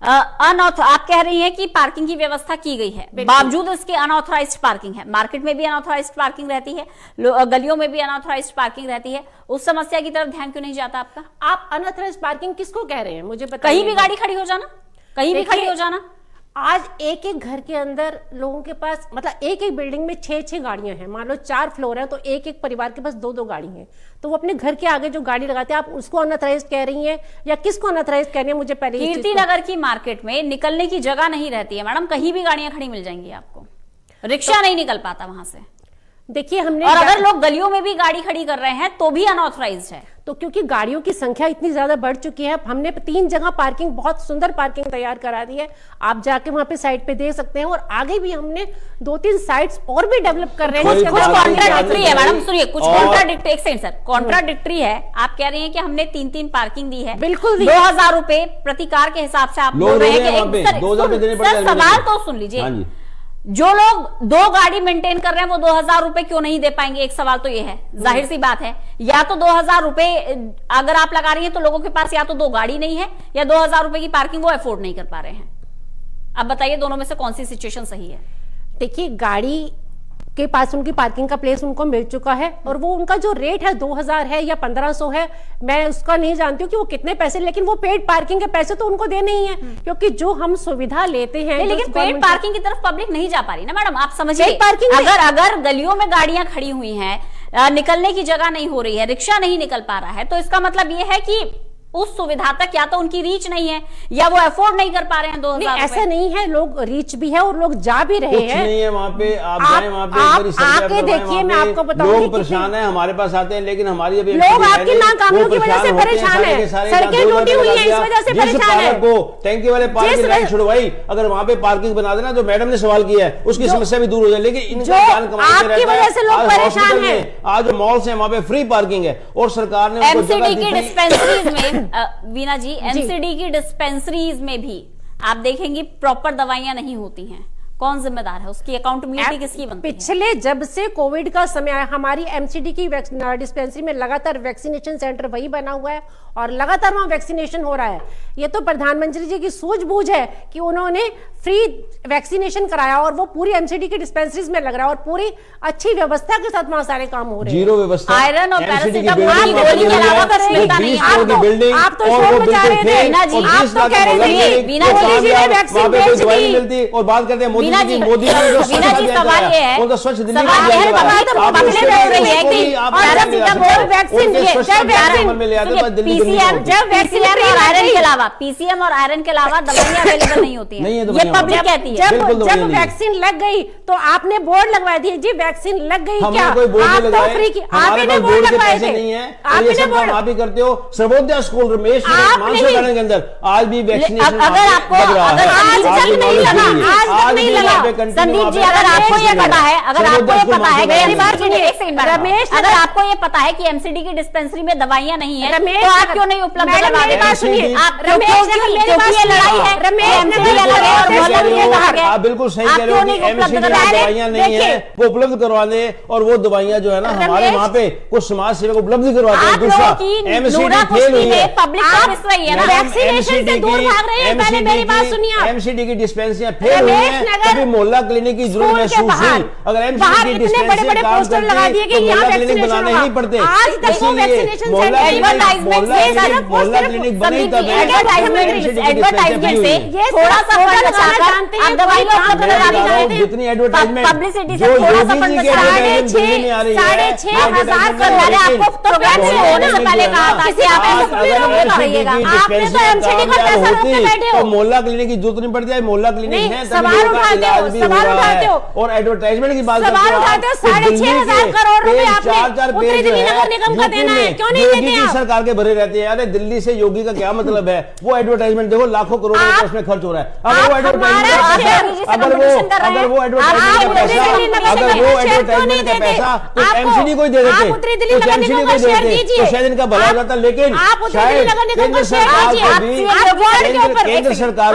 Speaker 1: आप कह रही हैं कि पार्किंग की व्यवस्था की गई है, बावजूद इसके अनऑथराइज्ड पार्किंग है। मार्केट में भी अनऑथराइज्ड पार्किंग रहती है, गलियों में भी अनऑथराइज्ड पार्किंग रहती है। उस समस्या की तरफ ध्यान क्यों नहीं जाता आपका?
Speaker 2: आप अनऑथराइज्ड पार्किंग किसको कह रहे हैं, मुझे बताइए।
Speaker 1: कहीं भी गाड़ी खड़ी हो जाना, कहीं भी खड़ी हो जाना।
Speaker 2: आज एक एक घर के अंदर लोगों के पास, मतलब एक एक बिल्डिंग में 6-6 गाड़ियां हैं। मान लो 4 फ्लोर है तो एक एक परिवार के पास 2-2 गाड़ी हैं। तो वो अपने घर के आगे जो गाड़ी लगाते हैं, आप उसको अनऑथराइज्ड कह रही हैं या किसको अनऑथराइज्ड कह रही हैं? मुझे पहले इस चीज को-
Speaker 1: कीर्ति नगर की मार्केट में निकलने की जगह नहीं रहती है मैडम, कहीं भी गाड़ियां खड़ी मिल जाएंगी आपको, रिक्शा नहीं निकल पाता वहां से।
Speaker 2: देखिए हमने,
Speaker 1: और अगर लोग गलियों में भी गाड़ी खड़ी कर रहे हैं तो भी अनऑथराइज्ड है।
Speaker 2: तो क्योंकि गाड़ियों की संख्या इतनी ज्यादा बढ़ चुकी है, हमने 3 जगह पार्किंग, बहुत सुंदर पार्किंग तैयार करा दी है। आप जाके वहां पे साइट पे देख सकते हैं। और आगे भी हमने 2-3 साइट्स और भी डेवलप कर रहे हैं।
Speaker 3: कोई
Speaker 2: जिसके
Speaker 1: कुछ
Speaker 3: बात
Speaker 2: अंदर
Speaker 3: नहीं,
Speaker 1: कॉन्ट्राडिक्टरी है मैडम, सुनिए, कुछ
Speaker 3: और-
Speaker 1: कॉन्ट्राडिक्टरी, एक सेकंड सर, कॉन्ट्राडिक्टरी है। आप कह रही हैं कि हमने 3-3 पार्किंग दी है,
Speaker 2: बिल्कुल दी।
Speaker 1: 2000 रुपए प्रति कार के हिसाब से आप
Speaker 3: लोग
Speaker 1: बोल रहे
Speaker 3: ले
Speaker 1: हैं
Speaker 3: रहे हैं
Speaker 1: कि
Speaker 3: वहाँ पे, 2000 रुपए देने पड़ते हैं
Speaker 1: सवाल
Speaker 3: महीने
Speaker 1: तो सुन लीजिए।
Speaker 3: हाँ जी।
Speaker 1: जो लोग 2 गाड़ी मेंटेन कर रहे हैं वो 2000 रुपए क्यों नहीं दे पाएंगे? एक सवाल तो ये है, जाहिर सी बात है। या तो 2000 रुपए अगर आप लगा रही हैं तो लोगों के पास या तो 2 गाड़ी नहीं है या 2000 रुपए की पार्किंग वो अफोर्ड नहीं कर पा रहे हैं। अब बताइए दोनों में से कौन सी सिचुएशन सही है?
Speaker 2: देखिए, गाड़ी के पास उनकी पार्किंग का प्लेस उनको मिल चुका है और वो उनका जो रेट है 2000 है या 1500 है, मैं उसका नहीं जानती हूँ कि वो कितने पैसे, लेकिन वो पेड पार्किंग के पैसे तो उनको देने ही है। क्योंकि जो हम सुविधा लेते हैं,
Speaker 1: लेकिन पेड
Speaker 2: गवर्नमेंट-
Speaker 1: पार्किंग की तरफ पब्लिक नहीं जा पा रही ना मैडम, आप समझिए।
Speaker 2: पेड पार्किंग में-
Speaker 1: अगर गलियों में गाड़ियां खड़ी हुई हैं, निकलने की जगह नहीं हो रही है, रिक्शा नहीं निकल पा रहा है, तो इसका मतलब ये है कि उस सुविधा तक या तो उनकी रीच नहीं है या वो अफोर्ड नहीं कर पा रहे हैं 2000
Speaker 2: ऐसा नहीं है, लोग रीच भी है और लोग जा भी रहे
Speaker 3: कुछ
Speaker 2: हैं।
Speaker 3: नहीं है वहाँ पे, आप जाएं वहाँ पे,
Speaker 2: आप
Speaker 3: एक बार सर्वे
Speaker 2: आके
Speaker 3: करवाएं,
Speaker 2: देखिए,
Speaker 3: वहाँ
Speaker 2: मैं
Speaker 3: पे
Speaker 2: आपको बताऊंगी
Speaker 3: लोग
Speaker 2: कि
Speaker 3: परेशान है, हमारे पास आते हैं, लेकिन हमारी अभी
Speaker 2: लोग आपकी नाकामियों की वजह से परेशान है, सड़कें टूटी हुई हैं, इस वजह से परेशान है।
Speaker 3: को टैंकी वाले पार्क की लाइन छुड़वाई, अगर वहाँ पे पार्किंग बना देना, जो मैडम ने सवाल किया है उसकी समस्या भी दूर हो जाए। लेकिन इनका जान कमाई से
Speaker 2: आपकी वजह से लोग परेशान हैं।
Speaker 3: आज मॉल्स हैं, वहाँ पे फ्री पार्किंग है और सरकार ने
Speaker 1: एमसीडी की डिस्पेंसरीज में वीना जी, एमसीडी की डिस्पेंसरीज में भी आप देखेंगे प्रॉपर दवाइयां नहीं होती हैं। कौन जिम्मेदार है उसकी? अकाउंटेबिलिटी किसकी बनती है?
Speaker 2: पिछले जब से कोविड का समय आया, हमारी एमसीडी की डिस्पेंसरी में लगातार वैक्सीनेशन सेंटर वही बना हुआ है और लगातार वहां वैक्सीनेशन हो रहा है। ये तो प्रधानमंत्री जी की सूझबूझ है कि उन्होंने फ्री वैक्सीनेशन कराया और वो पूरी एमसीडी की डिस्पेंसरीज में लग रहा है और पूरी अच्छी व्यवस्था के साथ वहां सारे काम हो रहे हैं।
Speaker 3: जीरो व्यवस्था,
Speaker 1: आयरन और
Speaker 3: एमसीडी की
Speaker 1: पैरासिटामोल की गोली के अलावा कुछ मिलता नहीं है।
Speaker 2: आप तो शोर मचा रहे थे, आप तो कह रहे थे मोदी जी ने वैक्सीन बेच दी
Speaker 3: मिलती और बात करते हैं मोदी
Speaker 1: वीना
Speaker 3: जी,
Speaker 1: जी,
Speaker 3: मोदी जी जो
Speaker 1: वीना जी, सवाल ये है,
Speaker 3: वो तो स्वच्छ दिल्ली
Speaker 1: सवाल ये है, सवाल तो
Speaker 3: आप
Speaker 1: पकड़े
Speaker 3: उसके
Speaker 1: रह रही है
Speaker 3: लिए
Speaker 1: कि
Speaker 3: आप
Speaker 1: और
Speaker 3: नहीं ले आ
Speaker 1: पैरासिटामोल
Speaker 3: सकते।
Speaker 2: वैक्सीन
Speaker 3: उनके
Speaker 2: दिए,
Speaker 3: स्वच्छ
Speaker 2: जब
Speaker 3: वैक्सीन अमल में ले आते तो दिल्ली गंदी
Speaker 1: पीसीएम
Speaker 3: होती।
Speaker 2: जब वैक्सीन
Speaker 1: और आयरन के अलावा, पीसीएम और आयरन के अलावा दवाइयां अवेलेबल नहीं होती हैं।
Speaker 3: नहीं है
Speaker 1: ये
Speaker 3: दवाइयां।
Speaker 1: पब्लिक कहती है।
Speaker 2: जब वैक्सीन लग गई तो आपने बोर्ड लगवा दिए जी वैक्सीन लग गई क्या?
Speaker 3: कोई बोर्ड
Speaker 2: आप
Speaker 3: नहीं
Speaker 2: तो
Speaker 3: लगाए,
Speaker 2: फ्री की,
Speaker 3: हमारे
Speaker 2: आपने
Speaker 3: पास
Speaker 2: बोर्ड
Speaker 3: बोर्ड के
Speaker 2: लगवाए
Speaker 3: पैसे
Speaker 2: थे,
Speaker 3: नहीं है, और ये
Speaker 2: आपने
Speaker 3: सब काम
Speaker 2: बोर्ड,
Speaker 3: आप ही करते हो। सर्वोदय स्कूल रमेश मानसरोवर गार्डन के अंदर आज भी वैक्सीनेशन
Speaker 1: अगर आपको, अगर आज तक नहीं लगा, आज तक नहीं लगा, संदीप जी, अगर आपको ये पता है, अगर आपको ये पता है, मेरी बात सुनिए एक सेकंड, रमेश, अगर आपको ये पता है कि एमसीडी की डिस्पेंसरी में दवाइयां नहीं है, तो आप क्यों नहीं उपलब्ध करवा रहे?
Speaker 2: मेरी बात सुनिए,
Speaker 1: आप क्योंकि ये लड़ाई है, एमसीडी अलग है और मॉडल ये कहा गया।
Speaker 3: आप बिल्कुल सही कह रहे हो कि एमसीडी में दवाइयां नहीं है, वो उपलब्ध करवा दे और वो दवाइयां जो है ना हमारे वहाँ पे कुछ समाज सेवक उपलब्ध करवाते हैं। दूसरा एमसीडी फेल हुई है,
Speaker 1: पब्लिक सर्विस रही है ना,
Speaker 2: वैक्सीनेशन से दूर भाग रहे हैं। पहले मेरी बात सुनिए आप,
Speaker 3: एमसीडी की डिस्पेंसरियां फेल हुई हैं, तभी मोहल्ला क्लिनिक की जरूरत महसूस हुई। अगर एमसीडी की डिस्पेंसरी
Speaker 2: पोस्टर लगा दिए कि यहाँ
Speaker 3: क्लिनिक बनाने नहीं पड़ते,
Speaker 2: आज तक वो वैक्सीनेशन
Speaker 3: मोहल्ला
Speaker 1: एडवर्टाइजमेंट
Speaker 3: क्लिनिक बने तब
Speaker 1: एडवर्टाइजमेंट से थोड़ा सा फंड बचाकर आप दवाई
Speaker 3: जितनी एडवर्टाइजमेंट
Speaker 1: पब्लिसिटी से थोड़ा सा फंड बचा 6,500 करोड़। मैंने आपको प्रोग्राम शुरू होने से पहले कहा था कि आप ऐसे रहिएगा। आपने तो एमसीडी का पैसा रोक के बैठे हो।
Speaker 3: मोहल्ला क्लिनिक की जरूरत नहीं पड़ती है, मोहल्ला क्लिनिक है
Speaker 2: सवाल उठाते हो
Speaker 3: और एडवर्टाइजमेंट की बात
Speaker 2: सवाल उठाते हो। 6,500 करोड़ रुपए आपने उत्तरी दिल्ली नगर निगम का देना है, क्यों नहीं देते आप?
Speaker 3: सरकार के भरे रहते हैं। अरे दिल्ली से योगी का क्या मतलब है? वो एडवर्टाइजमेंट देखो लाखों करोड़ रुपए उसमें खर्च हो रहा है। अगर वो एडवर्टाइजमेंट का पैसा तो एमसीडी को ही दे देते, तो शायद इनका भला हो जाता। लेकिन शायद केंद्र सरकार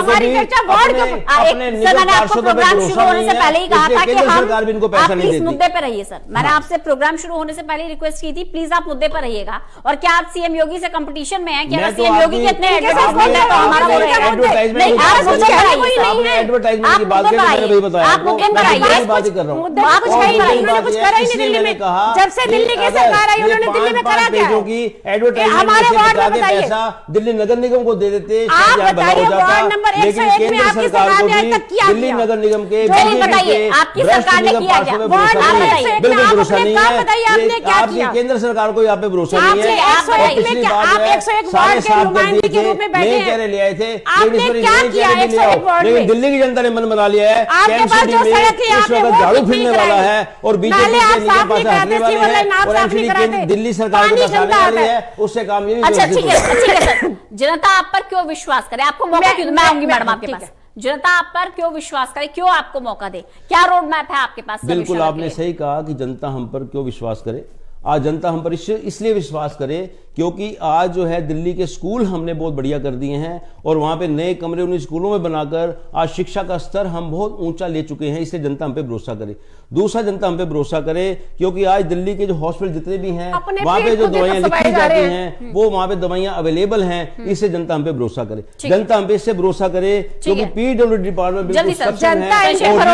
Speaker 3: को भी अपने निगम पार्षदों पे भरोसा नहीं है, केंद्र सरकार भी इनको पैसा नहीं देती।
Speaker 1: मुद्दे पे रहिए सर, मैंने आपसे प्रोग्राम शुरू होने से पहले रिक्वेस्ट की थी, प्लीज आप मुद्दे पर रहिएगा। और क्या आप सीएम योगी से कंपटीशन में हैं? क्या सीएम योगी के इतने एडवर्टाइजमेंट है तो हमारा हो रहेगा? नहीं, आप मुद्दे पर आइए,
Speaker 3: एडवर्टाइजमेंट की बात करें, मैंने वही बताया,
Speaker 1: आप मुद्दे पर आइए।
Speaker 3: बात ही कर रहा हूँ।
Speaker 2: कुछ करा ही नहीं दिल्ली में। जब से दिल्ली की सरकार आई उन्होंने दिल्ली में करा क्या?
Speaker 3: की एडवर्टाइजमेंट पैसा दिल्ली नगर निगम को दे देते,
Speaker 2: आप बताइए वार्ड नंबर 101 में आपकी सरकार ने आज तक किया
Speaker 3: दिल्ली नगर निगम के
Speaker 1: बताइए आपकी सरकार ने किया क्या?
Speaker 3: बिल्कुल भरोसा नहीं है।
Speaker 2: बताइए आपने क्या किया?
Speaker 3: केंद्र सरकार को यहाँ पे भरोसा नहीं है।
Speaker 2: आप 101 में आप 101 वार्ड के नुमाइंदे के रूप में बैठे हैं,
Speaker 3: कह रहे ले आए थे,
Speaker 2: आपने क्या किया 101 वार्ड में?
Speaker 3: लेकिन दिल्ली की जनता ने मन बना लिया है।
Speaker 2: आपके पास जो सड़क है
Speaker 3: इस वक्त झाड़ू फिरने वाला है और बीजेपी के निगम पास हटने वाले हैं और एमसीडी दिल्ली सरकार के पास आने वाली है, उससे काम ये।
Speaker 1: अच्छा ठीक है सर, जनता आप पर क्यों विश्वास करे? आपको मौका क्यों? मैं आऊंगी मैडम आपके पास। जनता आप पर क्यों विश्वास करे, क्यों आपको मौका दे? क्या रोड मैप है आपके पास?
Speaker 3: बिल्कुल आपने सही कहा कि जनता हम पर क्यों विश्वास करे। आज जनता हम पर इसलिए विश्वास करे क्योंकि आज जो है दिल्ली के स्कूल हमने बहुत बढ़िया कर दिए हैं और वहां पे नए कमरे उन स्कूलों में बनाकर आज शिक्षा का स्तर हम बहुत ऊंचा ले चुके हैं, इसलिए जनता हम पे भरोसा करे। दूसरा, जनता हम पे भरोसा करे क्योंकि आज दिल्ली के जो हॉस्पिटल जितने भी हैं वहां पे जो दवाइयां लिखी जाती हैं वो वहां पे दवाइयां अवेलेबल हैं, इससे जनता हम पे भरोसा करे। जनता हम पे इससे भरोसा करे क्योंकि पीडब्ल्यू डिपार्टमेंट बिल्कुल सक्षम है, जनता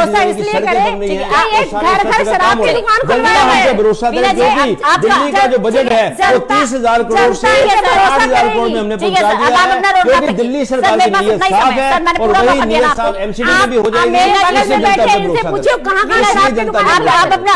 Speaker 3: हमसे भरोसा करे क्योंकि दिल्ली का जो बजट है वो 30,000 करोड़ से 8,000 करोड़ में हमने पहुंचा दिया है, दिल्ली सरकार के लिए साफ है और वही नियत साफ एमसीडी में भी हो जाएगी।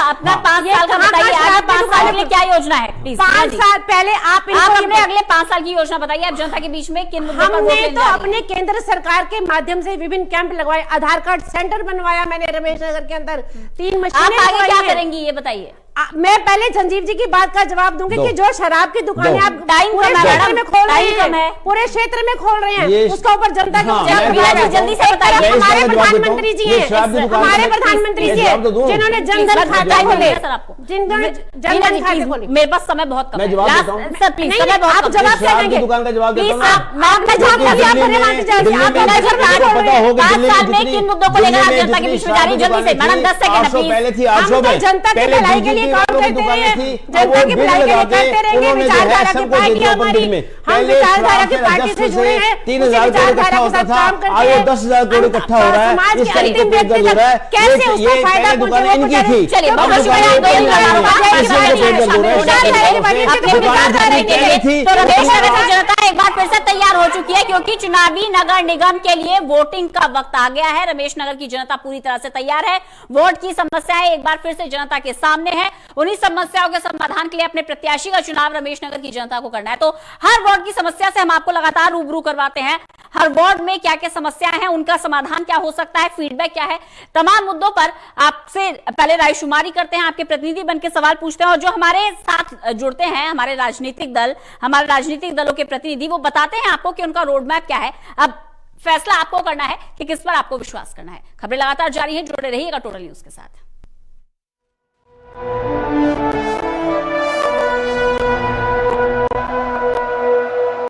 Speaker 1: अपना 5 साल का बताइए, आगे 5 साल के लिए क्या योजना है प्लीज।
Speaker 4: 5 साल पहले आप
Speaker 1: अपने अगले 5 साल की योजना बताइए आप जनता के बीच में किन मुद्दों पर वोट
Speaker 4: हमने
Speaker 1: लेने
Speaker 4: तो
Speaker 1: जा रही हैं?
Speaker 4: अपने केंद्र सरकार के माध्यम से विभिन्न कैंप लगवाए, आधार कार्ड सेंटर बनवाया मैंने रमेश नगर के अंदर, 3 मशीनें
Speaker 1: आप आगे
Speaker 4: लगवाई
Speaker 1: क्या
Speaker 4: हैं।
Speaker 1: करेंगी ये बताइए।
Speaker 4: मैं पहले संजीव जी की बात का जवाब दूंगी कि जो शराब की दुकानें आप
Speaker 1: टाइम
Speaker 4: पूरे
Speaker 1: कम है,
Speaker 4: क्षेत्र में खोल रहे
Speaker 1: टाइम कम है।
Speaker 4: हैं, पूरे क्षेत्र में खोल रहे
Speaker 3: ये
Speaker 4: हैं, उसका ऊपर जनता के
Speaker 3: हाँ,
Speaker 4: ऊपर
Speaker 3: मैं भी
Speaker 4: जवाब
Speaker 3: आपको
Speaker 1: जल्दी से बताइए।
Speaker 3: मैं इसका
Speaker 4: हमारे
Speaker 3: जवाब
Speaker 4: प्रधानमंत्री
Speaker 3: देता
Speaker 4: जी
Speaker 3: हूं। ये
Speaker 4: हैं,
Speaker 3: शराब की दुकान
Speaker 4: हमारे
Speaker 3: में-
Speaker 4: प्रधानमंत्री
Speaker 3: मैं
Speaker 4: जी
Speaker 3: जवाब तो दूं।
Speaker 4: हैं जिन्होंने जनधन
Speaker 1: प्लीज,
Speaker 4: खाता
Speaker 1: टाइम
Speaker 4: खोले,
Speaker 1: मिलेगा सर आपको।
Speaker 4: जिन्होंने
Speaker 1: मीना
Speaker 4: जनधन
Speaker 1: जी,
Speaker 4: खाते
Speaker 1: प्लीज,
Speaker 4: खोले।
Speaker 1: मेरे पास समय बहुत कम
Speaker 3: मैं
Speaker 1: है।
Speaker 3: जवाब
Speaker 1: लास्ट-
Speaker 3: देता हूं।
Speaker 1: सर प्लीज
Speaker 4: नहीं,
Speaker 1: समय बहुत
Speaker 4: आप
Speaker 1: कम है।
Speaker 4: जवाब
Speaker 3: शराब की
Speaker 4: देंगे।
Speaker 3: दुकान का जवाब देता
Speaker 1: प्लीज
Speaker 3: हूं ना।
Speaker 4: आपने जवाब
Speaker 3: दिल्ली
Speaker 4: दिया,
Speaker 3: में-
Speaker 4: परिवार की
Speaker 3: दिल्ली में
Speaker 4: आप
Speaker 3: जितनी-
Speaker 4: नजर
Speaker 3: आपको
Speaker 4: रखो
Speaker 3: पता होगा
Speaker 1: पाँच
Speaker 3: दिल्ली में
Speaker 1: साल में
Speaker 3: जितनी-
Speaker 1: किन मुद्दों को लेकर आप
Speaker 3: दिल्ली में
Speaker 1: जनता के बीच में जा रही हैं?
Speaker 3: जितनी
Speaker 1: जल्दी से,
Speaker 3: शराब
Speaker 1: मैडम, 10 सेकंड है,
Speaker 3: 800
Speaker 1: प्लीज।
Speaker 3: पहले थी
Speaker 4: हम
Speaker 3: 800
Speaker 4: तो
Speaker 3: में
Speaker 4: जनता की
Speaker 3: पहले
Speaker 4: भलाई के लिए
Speaker 3: BJP
Speaker 4: काम
Speaker 3: वालों की
Speaker 4: करते
Speaker 3: दुकानें
Speaker 4: हैं,
Speaker 3: थी,
Speaker 4: जनता
Speaker 3: अब वो
Speaker 4: की
Speaker 3: बिल
Speaker 4: भलाई के लिए
Speaker 3: लगा के
Speaker 4: करते रहेंगे,
Speaker 3: उन्होंने जो है
Speaker 4: विचारधारा की
Speaker 3: सबको दे
Speaker 4: पार्टी
Speaker 3: दिया
Speaker 4: हमारी,
Speaker 3: पंडित में।
Speaker 4: हम
Speaker 3: पहले
Speaker 4: विचारधारा की
Speaker 3: शराब
Speaker 4: पार्टी
Speaker 3: से
Speaker 4: से जुड़े हैं,
Speaker 3: 3,000 करोड़ इकट्ठा होता था, आज वो 10,000 करोड़ इकट्ठा हो रहा है।
Speaker 4: समाज
Speaker 3: इस
Speaker 4: के
Speaker 3: तरीके
Speaker 4: अंतिम
Speaker 3: से
Speaker 4: व्यक्ति
Speaker 3: पेट दर्द हो रहा है।
Speaker 4: तक कैसे उसको
Speaker 3: ये
Speaker 4: फायदा
Speaker 3: पहले दुकानें
Speaker 4: पहुंचे,
Speaker 3: इनकी थी,
Speaker 1: चलिए,
Speaker 3: अब
Speaker 1: बहुत
Speaker 3: दुकानें
Speaker 1: शुक्रिया,
Speaker 3: इनकी
Speaker 1: दो
Speaker 3: नहीं
Speaker 1: बार
Speaker 3: है। इसलिए तो पेट दर्द हो रहा है।
Speaker 1: तो रमेश नगर की जनता एक बार फिर से तैयार हो चुकी है क्योंकि चुनावी नगर निगम के लिए वोटिंग का वक्त आ गया है। रमेश नगर की जनता पूरी तरह से तैयार है। वोट की समस्याएं एक बार फिर से जनता के सामने है। उन्हीं समस्याओं के समाधान के लिए अपने प्रत्याशी का चुनाव रमेश नगर की जनता को करना है। तो हर वार्ड की समस्या से हम आपको लगातार रूबरू करवाते हैं। हर वार्ड में क्या क्या समस्याएं हैं, उनका समाधान क्या हो सकता है, फीडबैक क्या है, तमाम मुद्दों पर आपसे पहले रायशुमारी करते हैं, आपके प्रतिनिधि बनकर सवाल पूछते हैं और जो हमारे साथ जुड़ते हैं हमारे राजनीतिक दल, हमारे राजनीतिक दलों के प्रतिनिधि, वो बताते हैं आपको कि उनका रोड मैप क्या है। अब फैसला आपको करना है कि किस पर आपको विश्वास करना है। खबरें लगातार जारी हैं, जुड़े रहिएगा टोटल न्यूज के साथ।